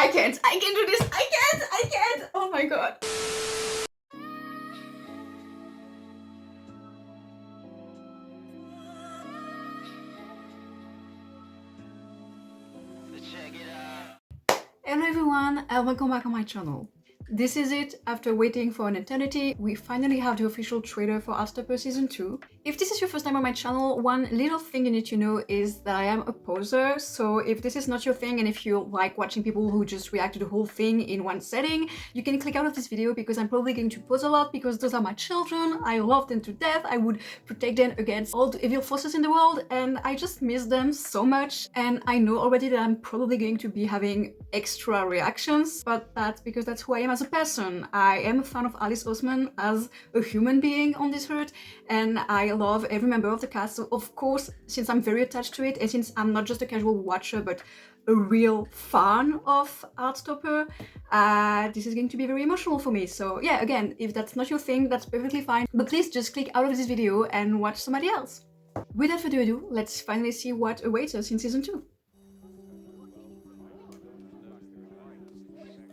I can't do this, I can't, oh my god. Hello everyone and welcome back on my channel. This is it. After waiting for an eternity, we finally have the official trailer for Heartstopper Season 2. If this is your first time on my channel, one little thing you need to know is that I am a poser, so if this is not your thing and if you like watching people who just react to the whole thing in one setting, you can click out of this video because I'm probably going to pose a lot because those are my children, I love them to death, I would protect them against all the evil forces in the world and I just miss them so much, and I know already that I'm probably going to be having extra reactions, but that's because that's who I am as a person. I am a fan of Alice Osman as a human being on this earth, and I love every member of the cast. So of course, since I'm very attached to it, and since I'm not just a casual watcher but a real fan of Heartstopper, this is going to be very emotional for me. So yeah, again, if that's not your thing, that's perfectly fine, but please just click out of this video and watch somebody else. Without further ado, let's finally see what awaits us in Season 2.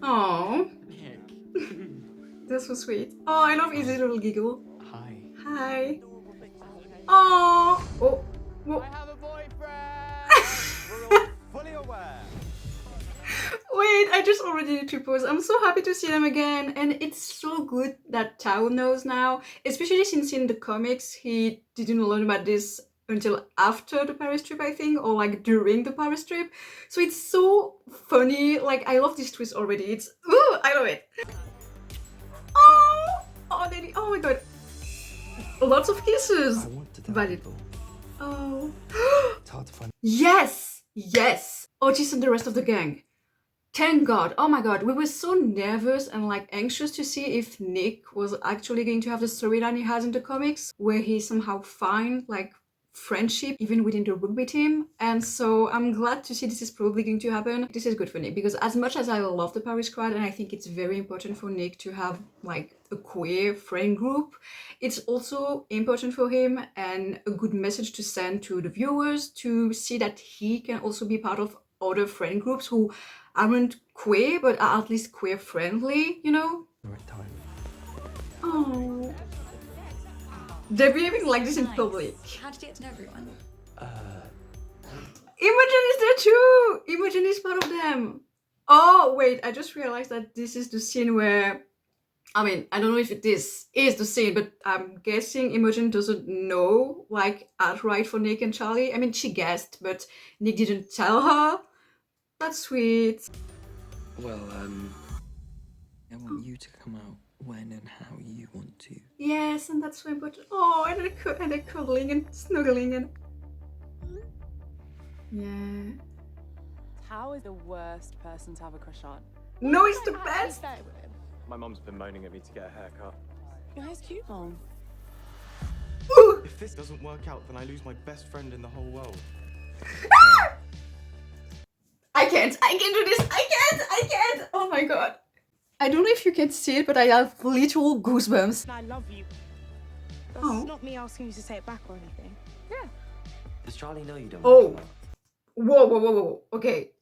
Oh, that's so sweet. Oh, I love his little giggle. Hi. Hi. Oh. Oh. Whoa. I have a boyfriend! We're all fully aware. Wait, I just already did two pose. I'm so happy to see them again, and it's so good that Tao knows now, especially since in the comics he didn't learn about this until after the Paris trip, I think, or like during the Paris trip. So it's so funny. Like, I love this twist already. It's ooh, I love it. Oh, oh, Daddy. Oh my god. Lots of kisses. I want to tell Valid. people. Oh. It's hard to find. Yes, yes. Otis and the rest of the gang. Thank God. Oh my god, we were so nervous and like anxious to see if Nick was actually going to have the storyline he has in the comics, where he somehow find like friendship even within the rugby team. And so I'm glad to see this is probably going to happen. This is good for Nick because as much as I love the Paris squad and I think it's very important for Nick to have like a queer friend group, it's also important for him and a good message to send to the viewers to see that he can also be part of other friend groups who aren't queer but are at least queer friendly, you know? Right time. Oh, they're behaving like this in public. How did you get to know everyone? Imogen is there too! Imogen is part of them. Oh, wait, I just realized that this is the scene where, I mean, I don't know if this is the scene, but I'm guessing Imogen doesn't know, like, outright for Nick and Charlie. I mean, she guessed, but Nick didn't tell her. That's sweet. Well, I want you to come out when and how you want to. Yes, and that's so important. Oh, and they're cuddling and snuggling and... Yeah. Tao is the worst person to have a crush on. No, it's the best! My mum's been moaning at me to get a haircut. Your hair's cute, Mom. Ooh. If this doesn't work out, then I lose my best friend in the whole world. I can't do this, I can't, oh my god. I don't know if you can see it, but I have literal goosebumps. I love you. That's Oh. not me asking you to say it back or anything. Yeah. Does Charlie know you don't? Oh. Whoa. Okay.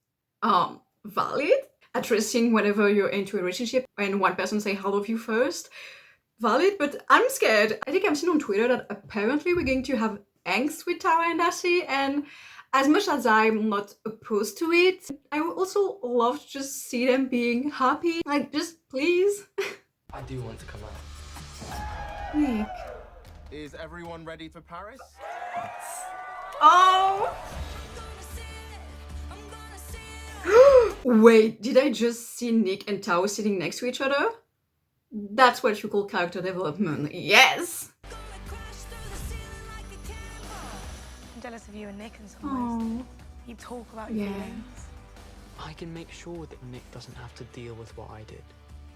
Valid. Addressing whenever you're into a relationship and one person say I love you first. Valid, but I'm scared. I think I've seen on Twitter that apparently we're going to have angst with Tara and Darcy, and as much as I'm not opposed to it, I would also love to just see them being happy. Like, just please. I do want to come out. Nick. Is everyone ready for Paris? Oh! Wait, did I just see Nick and Tao sitting next to each other? That's what you call character development. Yes! I'm jealous of you and Nick in some ways. You talk about your Yeah. feelings. I can make sure that Nick doesn't have to deal with what I did.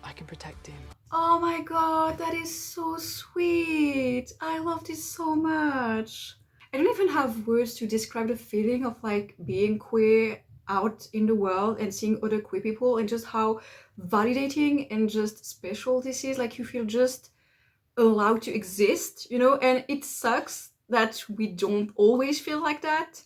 I can protect him. Oh my god, that is so sweet. I love this so much. I don't even have words to describe the feeling of like being queer out in the world and seeing other queer people and just how validating and just special this is. Like, you feel just allowed to exist, you know? And it sucks that we don't always feel like that,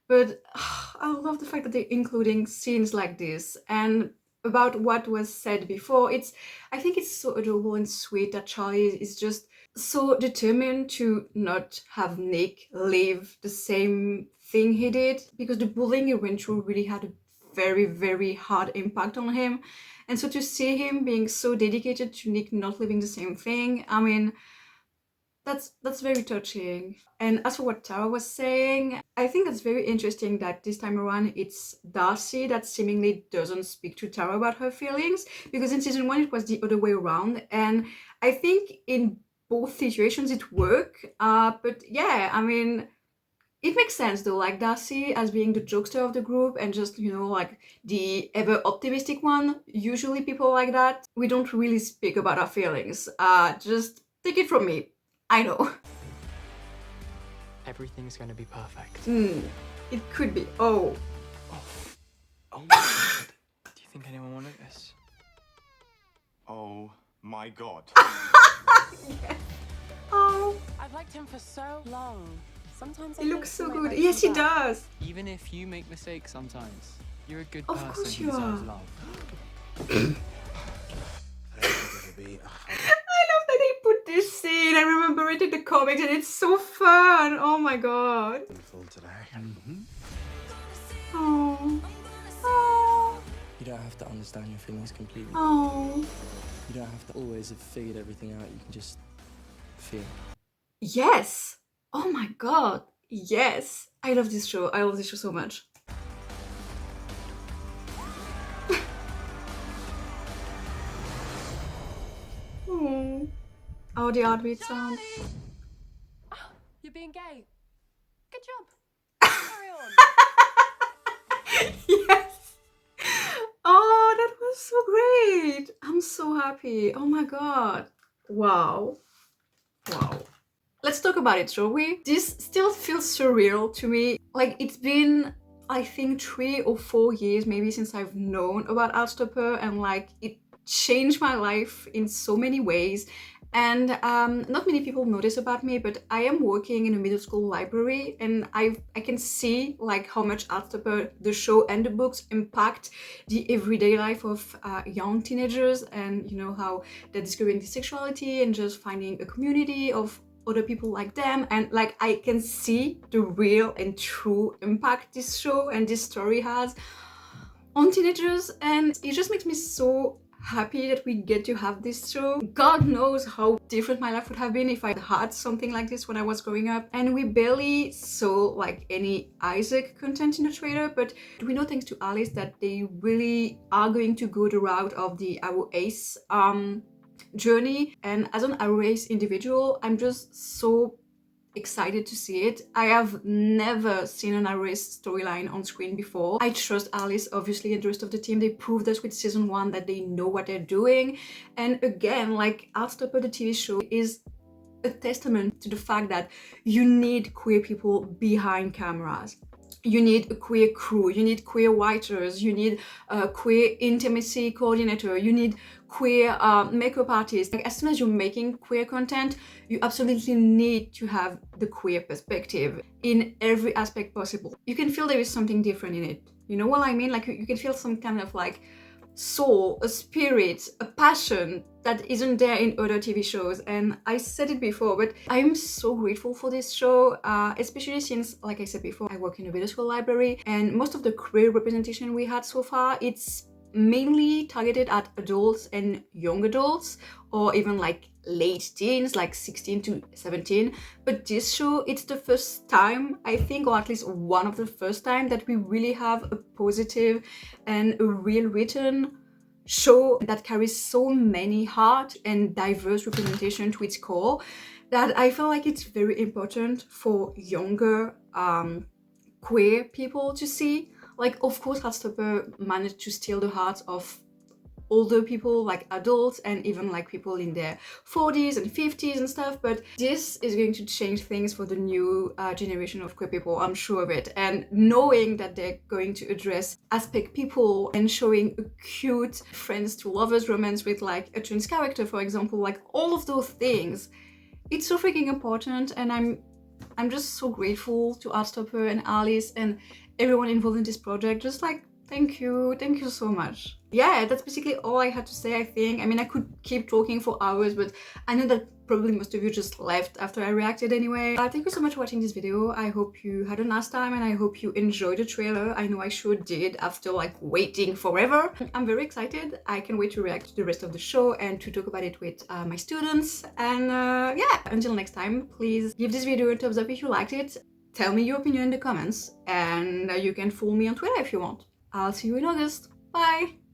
but I love the fact that they're including scenes like this and about what was said before, I think it's so adorable and sweet that Charlie is just so determined to not have Nick live the same thing he did, because the bullying he went through really had a very, very hard impact on him. And so to see him being so dedicated to Nick not living the same thing, I mean, that's very touching. And as for what Tara was saying, I think that's very interesting that this time around it's Darcy that seemingly doesn't speak to Tara about her feelings, because in season 1 it was the other way around, and I think in both situations it worked. But yeah, I mean, it makes sense though, like Darcy as being the jokester of the group and just, you know, like the ever optimistic one. Usually people like that, we don't really speak about our feelings. Just take it from me. I know. Everything's gonna be perfect. It could be. Oh. Oh my god. Do you think anyone will notice? Oh my god. Oh, I've liked him for so long. Sometimes I he think looks so might good. like Yes, me he back. does. Even if you make mistakes sometimes, you're a good Of person course who you deserves are. love. I love that they put this scene. I remember it in the comics and it's so fun. Oh my god. Oh. Oh. You don't have to understand your feelings completely. Oh. You don't have to always have figured everything out. You can just feel. Yes. Oh my god. Yes. I love this show. I love this show so much. Oh. Oh, the heartbeat sound. You're being gay. Good job. Carry on. Yes. Oh, that was so great. I'm so happy. Oh my god. Wow. Wow. Let's talk about it, shall we? This still feels surreal to me. Like, it's been, I think, 3 or 4 years maybe since I've known about Heartstopper, and like it changed my life in so many ways. And not many people notice about me, but I am working in a middle school library, and I can see like how much Heartstopper, the show and the books, impact the everyday life of young teenagers, and you know how they're discovering their sexuality and just finding a community of other people like them. And like I can see the real and true impact this show and this story has on teenagers, and it just makes me so happy that we get to have this show. God knows how different my life would have been if I had something like this when I was growing up. And we barely saw like any Isaac content in the trailer, but we know thanks to Alice that they really are going to go the route of the Arrow Ace journey. And as an Arrow Ace individual, I'm just so excited to see it. I have never seen an Arrow Ace storyline on screen before. I trust Alice, obviously, and the rest of the team. They proved us with season 1 that they know what they're doing. And again, like Heartstopper, the TV show, is a testament to the fact that you need queer people behind cameras. You need a queer crew, you need queer writers, you need a queer intimacy coordinator, you need queer makeup artists. Like, as soon as you're making queer content, you absolutely need to have the queer perspective in every aspect possible. You can feel there is something different in it. You know what I mean? Like, you can feel some kind of like soul, a spirit, a passion that isn't there in other TV shows. And I said it before, but I'm so grateful for this show, especially since, like I said before, I work in a middle school library, and most of the queer representation we had so far, it's mainly targeted at adults and young adults, or even like late teens, like 16 to 17. But this show, it's the first time, I think, or at least one of the first time, that we really have a positive and a real written show that carries so many heart and diverse representation to its core, that I feel like it's very important for younger queer people to see. Like, of course, Heartstopper managed to steal the hearts of older people, like adults, and even like people in their 40s and 50s and stuff, but this is going to change things for the new generation of queer people, I'm sure of it. And knowing that they're going to address aspect people and showing a cute friends to lovers romance with like a trans character, for example, like all of those things, it's so freaking important. And I'm just so grateful to Heartstopper and Alice and everyone involved in this project. Just like Thank you so much. Yeah, that's basically all I had to say, I think. I mean, I could keep talking for hours, but I know that probably most of you just left after I reacted anyway. Thank you so much for watching this video. I hope you had a nice time and I hope you enjoyed the trailer. I know I sure did after like waiting forever. I'm very excited. I can't wait to react to the rest of the show and to talk about it with my students. And yeah, until next time, please give this video a thumbs up if you liked it. Tell me your opinion in the comments, and you can follow me on Twitter if you want. I'll see you in August. Bye!